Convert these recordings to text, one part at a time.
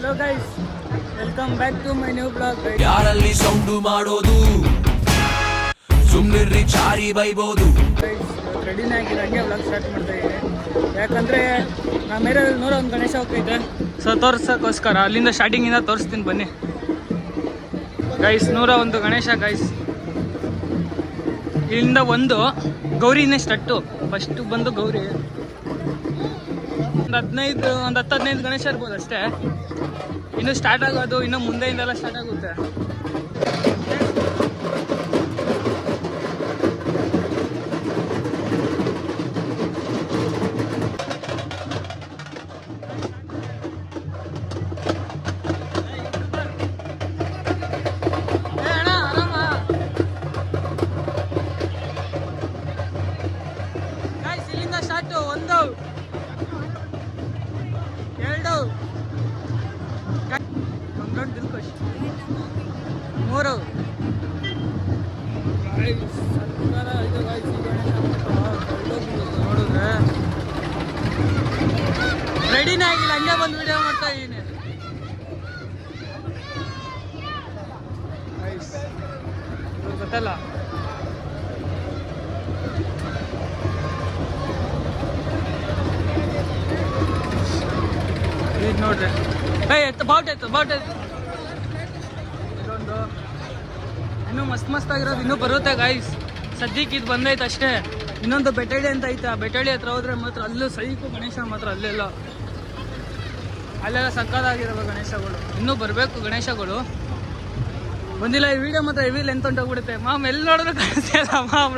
Hello guys, welcome back to my new blog. ಯಾರಲ್ಲಿ sound ಮಾಡೋದು ಸುಮ್ಮನಿರ್ರಿ ಚಾರಿ ಬೈಬೋದು. ರೆಡಿನೇ ಆಗಿದೆ, ಹಂಗೆ ಬ್ಲಾಗ್ ಸ್ಟಾರ್ಟ್ ಮಾಡ್ತಾ ಇದ್ದೀನಿ. ಯಾಕಂದರೆ ನಮ್ಮ ಏರಿಯಾದಲ್ಲಿ 101 ಗಣೇಶ ಹೋಗ್ತಿದ್ದೆ, ಸೊ ತೋರ್ಸೋಕ್ಕೋಸ್ಕರ ಅಲ್ಲಿಂದ ಸ್ಟಾರ್ಟಿಂಗಿಂದ ತೋರಿಸ್ತೀನಿ ಬನ್ನಿ ಗೈಸ್. 101 ಗಣೇಶ ಗೈಸ್. ಇಲ್ಲಿಂದ ಒಂದು ಗೌರಿನೇ ಸ್ಟಾರ್ಟು. ಫಸ್ಟು ಬಂದು ಗೌರಿ, ಒಂದು 10-15 ಗಣೇಶ ಇರ್ಬೋದು ಅಷ್ಟೇ. ಇನ್ನು ಸ್ಟಾರ್ಟ್ ಆಗೋದು ಇನ್ನು ಮುಂದೆಯಿಂದೆಲ್ಲ ಸ್ಟಾರ್ಟ್ ಆಗುತ್ತೆ. ಇಲ್ಲಿಂದ ಸ್ಟಾರ್ಟು 1 2 ದಿಲ್ಕಶ್ 3 ನೋಡಿದ್ರೆ ರೆಡಿನೇ ಆಗಿಲ್ಲ, ಹಂಗೆ ಬಂದು ವಿಡಿಯೋ ಮಾಡ್ತಾ ಇದ್ದೀನಿ. ಗೊತ್ತಲ್ಲ ಇದು ನೋಡ್ರಿ, ಬಾಟ್ ಆಯ್ತು ಇದೊಂದು ಇನ್ನೂ ಮಸ್ತ್ ಆಗಿರೋದು ಇನ್ನೂ ಬರುತ್ತೆ ಗಾಯ್ಸ್. ಸದ್ಯಕ್ಕೆ ಇದು ಬಂದೈತೆ ಅಷ್ಟೇ. ಇನ್ನೊಂದು ಬೆಟ್ಟಳ್ಳಿ ಅಂತ ಐತೆ, ಆ ಬೆಟ್ಟಳ್ಳಿ ಹತ್ರ ಹೋದ್ರೆ ಮಾತ್ರ ಅಲ್ಲೂ ಸೈಕು ಗಣೇಶ ಮಾತ್ರ ಅಲ್ಲೆಲ್ಲ ಸಕ್ಕತ್ತಾಗಿರೋ ಗಣೇಶಗಳು. ಇನ್ನೂ ಬರಬೇಕು ಗಣೇಶಗಳು, ಬಂದಿಲ್ಲ. ಈ ವಿಡಿಯೋ ಮಾತ್ರ ಹೆವಿ ಲೆಂತ್ ಹೊಂಟೋಗ್ಬಿಡುತ್ತೆ. ಮಾಮ್ ಎಲ್ಲಿ ನೋಡಿದ್ರು ಕಾಣಿಸ್ತಿಲ್ಲ ಮಾಮ್.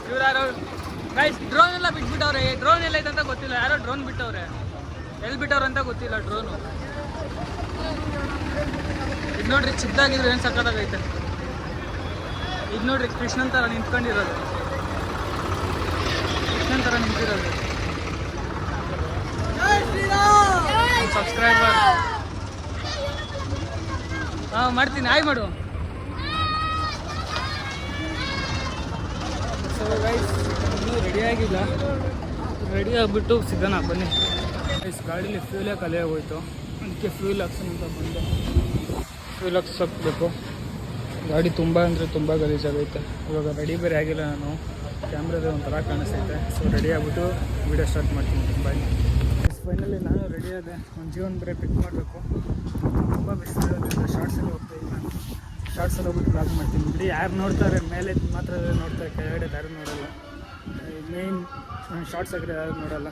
ಇವ್ರು ಯಾರೋ ಗೈಸ್ ಡ್ರೋನ್ ಎಲ್ಲ ಬಿಟ್ಬಿಟ್ಟವ್ರೆ. ಡ್ರೋನ್ ಎಲ್ಲ ಐತೆ ಅಂತ ಗೊತ್ತಿಲ್ಲ, ಯಾರೋ ಡ್ರೋನ್ ಬಿಟ್ಟವ್ರೆ. ಎಲ್ಲಿ ಬಿಟ್ಟವ್ರೆ ಅಂತ ಗೊತ್ತಿಲ್ಲ ಡ್ರೋನು. ಇದು ನೋಡ್ರಿ, ಚಿಕ್ಕದಾಗಿದ್ರೆ ಏನು ಸಕ್ಕತ್ತಾಗೈತೆ. ಇದು ನೋಡ್ರಿ, ಕೃಷ್ಣನ್ ಥರ ನಿಂತ್ಕೊಂಡಿರೋದು, ಸಬ್ಸ್ಕ್ರೈಬರ್ ಮಾಡ್ತೀನಿ, ಆಯ್ ಮಾಡು. ಸೊ ಗೈಸ್, ಇನ್ನೂ ರೆಡಿಯಾಗಿಲ್ಲ, ರೆಡಿ ಆಗಿಬಿಟ್ಟು ಸಿಗೋಣ ಬನ್ನಿ ಗೈಸ್. ಗಾಡೀಲಿ ಫ್ಯೂಲೇ ಖಾಲಿ ಆಗೋಯ್ತು, ಅದಕ್ಕೆ ಫ್ಯೂಲ್ ಹಾಕ್ಸೋಣ ಅಂತ ಬಂದೆ. ಫ್ಯೂಲ್ ಹಾಕ್ಸೋಕ್ಬೇಕು. ಗಾಡಿ ತುಂಬ ಅಂದರೆ ತುಂಬ ಗಲೀಜಾಗೈತೆ. ಇವಾಗ ರೆಡಿ ಬೇರೆ ಆಗಿಲ್ಲ ನಾನು, ಕ್ಯಾಮ್ರಾದ ಒಂಥರ ಕಾಣಿಸ್ತೈತೆ. ಸೊ ರೆಡಿ ಆಗಿಬಿಟ್ಟು ವೀಡಿಯೋ ಸ್ಟಾರ್ಟ್ ಮಾಡ್ತೀನಿ. ಬಾಯ್. ಫೈನಲಿ ನಾನು ರೆಡಿ ಆದೆ. ಒಂದು ಜೀವನ ಬೇರೆ ಪಿಕ್ ಮಾಡಬೇಕು. ತುಂಬ ಬಿಸಿಲಿರೋದ್ರಿಂದ ಶಾರ್ಟ್ಸಲ್ಲಿ ಹೋಗ್ತಾಯಿದ್ದೀನಿ ನಾನು. ಶಾರ್ಟ್ಸಲ್ಲಿ ಹೋಗ್ಬಿಟ್ಟು ಬ್ಲಾಗ್ ಮಾಡ್ತೀನಿ ಬಿಡಿ. ಯಾರು ನೋಡ್ತಾರೆ ಮೇಲೆ ಮಾತ್ರ ನೋಡ್ತಾರೆ, ಕೆಳಗಡೆ ಯಾರು ನೋಡೋಲ್ಲ. ಮೇಯ್ನ್ ಶಾರ್ಟ್ಸ್ ಆಗಿರೋ ಯಾರು ನೋಡೋಲ್ಲ.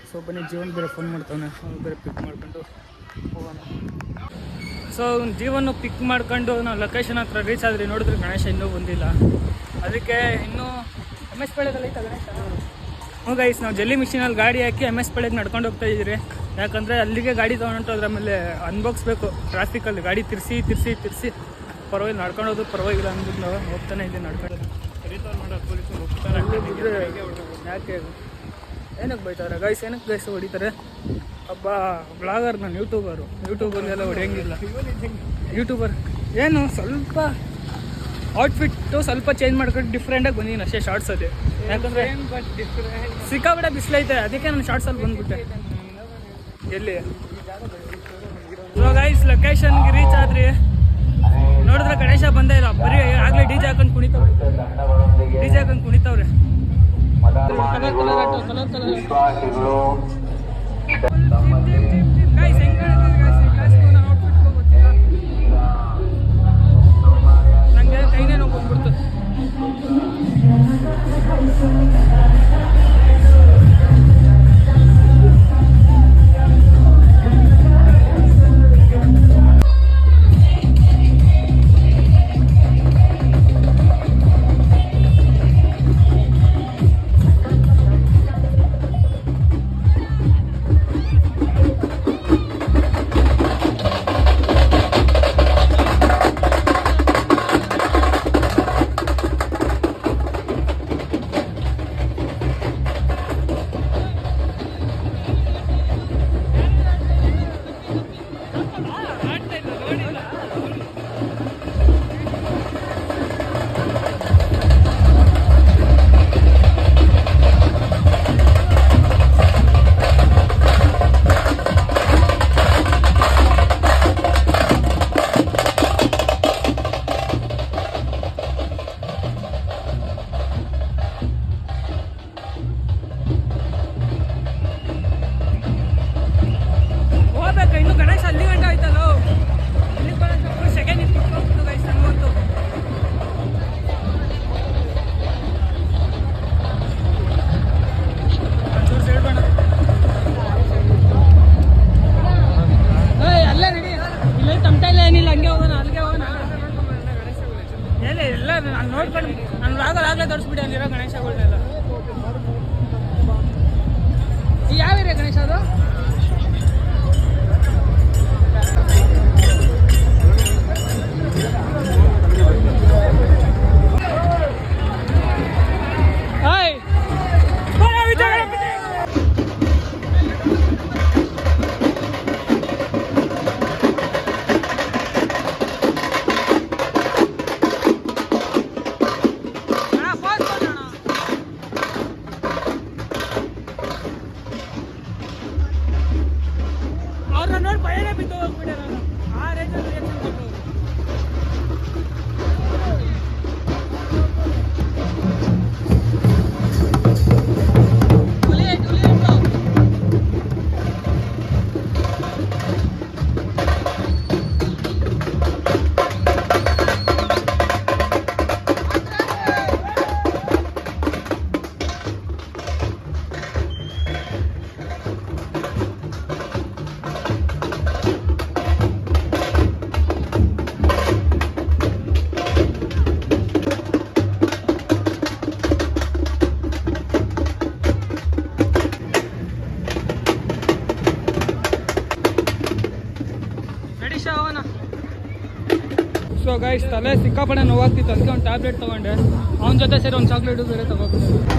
ಸೊ ಬನ್ನಿ, ಜೀವನ ಬೇರೆ ಫೋನ್ ಮಾಡ್ತಾನೆ, ಅವ್ನು ಬೇರೆ ಪಿಕ್ ಮಾಡ್ಕೊಂಡು ಹೋಗೋಣ. ಸೊ ಜೀವನ ಪಿಕ್ ಮಾಡ್ಕೊಂಡು ನಾವು ಲೊಕೇಶನ್ ಹತ್ರ ರೀಚ್ ಆದರೆ ನೋಡಿದ್ರೆ ಗಣೇಶ ಇನ್ನೂ ಬಂದಿಲ್ಲ. ಅದಕ್ಕೆ ಇನ್ನೂ MS ಪಾಳ್ಯದಲ್ಲಿ ಐತೆ ಗಣೇಶ. ಗೈಸ್, ನಾವು ಜಲ್ಲಿ ಮಿಷಿನಲ್ಲಿ ಗಾಡಿ ಹಾಕಿ MS ಪಾಳ್ಯಕ್ಕೆ ನಡ್ಕೊಂಡು ಹೋಗ್ತಾ ಇದ್ದೀರಿ. ಯಾಕಂದರೆ ಅಲ್ಲಿಗೆ ಗಾಡಿ ತೊಗೊಂಡು ಅದ್ರ ಮೇಲೆ ಅನ್ಬೋಗಿಸ್ಬೇಕು. ಟ್ರಾಫಿಕಲ್ಲಿ ಗಾಡಿ ತಿರ್ಸಿ ಪರವಾಗಿಲ್ಲ, ನಡ್ಕೊಂಡು ಹೋದ್ರು ಪರವಾಗಿಲ್ಲ ಅಂದ್ಬಿಟ್ಟು ನಾವು ಹೋಗ್ತಾನೆ ಇದ್ದೀವಿ. ನಡ್ಕೊಂಡು ಕರೀತಾರೆ ನೋಡೋ ಪೊಲೀಸರು ಹೋಗ್ತಾರೆ. ಅಲ್ಲಿ ಬಿಟ್ಟರೆ ಯಾಕೆ ಏನಕ್ಕೆ ಬೈತಾರೆ ಗೈಸ್, ಏನಕ್ಕೆ ಗೈಸ್ ಹೊಡಿತಾರೆ? ಒಬ್ಬ ಬ್ಲಾಗರ್, ನಾನು ಯೂಟ್ಯೂಬರ್ಗೆಲ್ಲ ಹೊಡೆಯಂಗಿಲ್ಲ. ಯೂಟ್ಯೂಬರ್ ಏನು ಸ್ವಲ್ಪ ಔಟ್ಫಿಟ್ಟು ಸ್ವಲ್ಪ ಚೇಂಜ್ ಮಾಡ್ಕೊಂಡು ಡಿಫ್ರೆಂಟಾಗಿ ಬಂದಿದ್ದೀನಿ ಅಷ್ಟೇ ಶಾರ್ಟ್ಸಲ್ಲಿ. ಯಾಕಂದರೆ ಸಿಕ್ಕಾಬಿಟ್ಟೆ ಬಿಸಿಲೈತೆ, ಅದಕ್ಕೆ ನಾನು ಶಾರ್ಟ್ಸಲ್ಲಿ ಬಂದುಬಿಟ್ಟೆ. ಎಲ್ಲಿ ಸೊ ಗೈಸ್, ಲೊಕೇಶನ್ಗೆ ರೀಚ್ ಆದ್ರಿ. ನೋಡಿದ್ರೆ ಗಣೇಶ ಬಂದೇ ಇಲ್ಲ, ಬರೀ ಆಗಲೇ ಡಿಜೆ ಹಾಕೊಂಡು ಕುಣಿತಾವ್ರೆ. ಕಲರ್ ಗೈಸ್, ಹೆಂಗೆ ನನಗೆ ಕೈನೇ ನೋವು ಬಂದ್ಬಿಡ್ತು. ಸೊ ಗೈಸ್ ತಲೆ ಸಿಕ್ಕಾಪಟ್ಟೆ ನೋವಾಗ್ತಿತ್ತು, ಅದಕ್ಕೆ ಒಂದು ಟ್ಯಾಬ್ಲೆಟ್ ತೊಗೊಂಡೆ. ಅವನ ಜೊತೆ ಸೇರಿ ಒಂದು ಚಾಕ್ಲೇಟು ಬೇರೆ ತಗೋಬಿಟ್ಟೆ.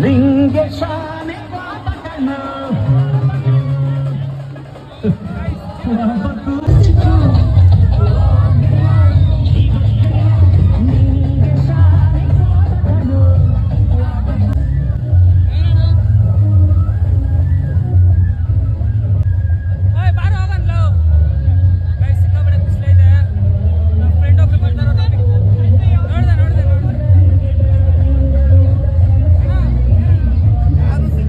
ನಿಂಗೆ ಶಾನೆ ಪಾಪಕನ ಯಾರು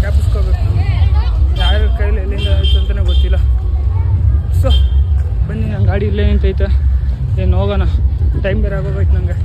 ಜ್ಞಾಪಿಸ್ಕೋಬೇಕು. ಯಾರ ಕೈಲಿ ಎಲ್ಲಿಂದ ಆಯಿತು ಅಂತಲೇ ಗೊತ್ತಿಲ್ಲ. ಸೊ ಬನ್ನಿ, ನನ್ನ ಗಾಡಿ ಇಲ್ಲೇ ನಿಂತೈತೆ. ಏನು ಹೋಗೋಣ, ಟೈಮ್ ಬೇರೆ ಆಗೋಗೈತೆ ನನಗೆ.